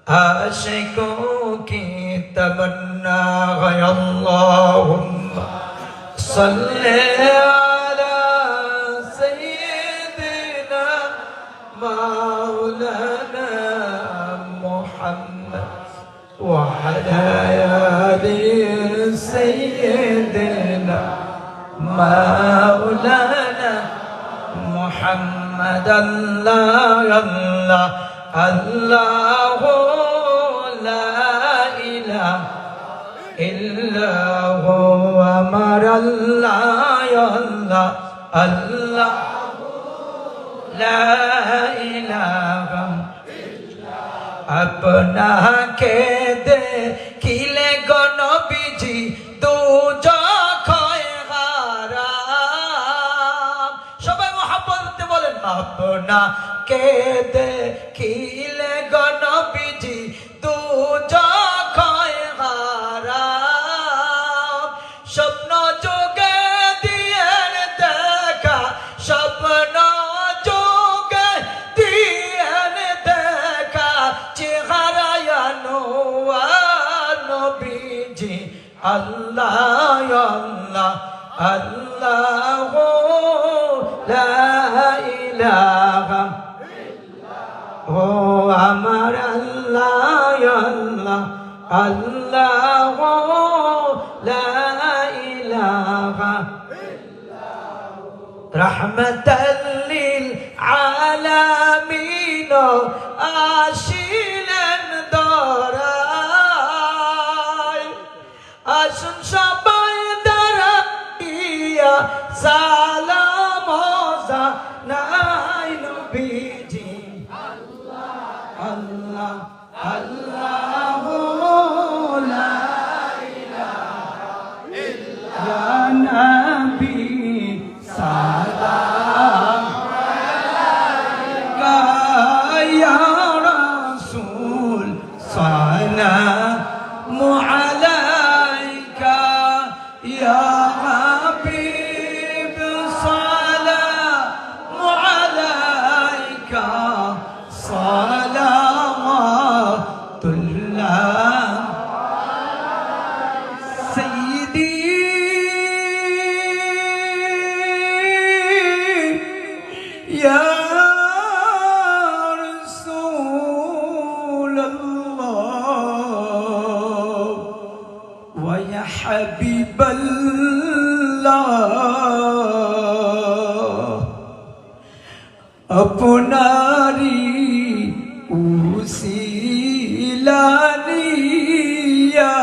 आशिकों की तमन्ना है अल्लाहुम्मा सल्ले अला सय्यिदिना मौलाना मुहम्मद व अला आलि सय्यिदिना मौलाना मुहम्मद अल्लाह अल्लाह अल्लाह ला इलाहा इल्ला हु अमर अल्लाह अल्लाह अल्लाह ला इलाहा अपना के देखिले गो नबीजी दो जखय हाराम সবাই মোহাব্বতে বলেন अपना के देखिले गो नबीजी दो जखय हाराम স্বপ্ন যোগে দিয়েন দেখা স্বপ্ন যোগে দিয়েন দেখা চেহারায়ানো নবীজি আল্লাহ আল্লাহ আল্লাহ লা ইলাহা ও আমার আল্লাহ আল্লাহ আল্লাহ লা ইলাহা রাহমাতাল লিল আলামিন আসিলেন দরায় আসুন সবাই দাঁড়াইয়া সালাম জানাই নবীজি আল্লাহ আল্লাহ আল্লাহ লা ইলাহা ইল্লা নবী সালাম আলাইকা ইয়া রাসূল সালাম আলাইকা ইয়া হাবিব সালাম আলাইকা সালাওয়াতুল্লাহ সাইয়্যিদি ইয়া রাসূলুল্লাহ ওয়া ইয়া হাবিবাল্লাহ আপনারি উসিলা নিয়া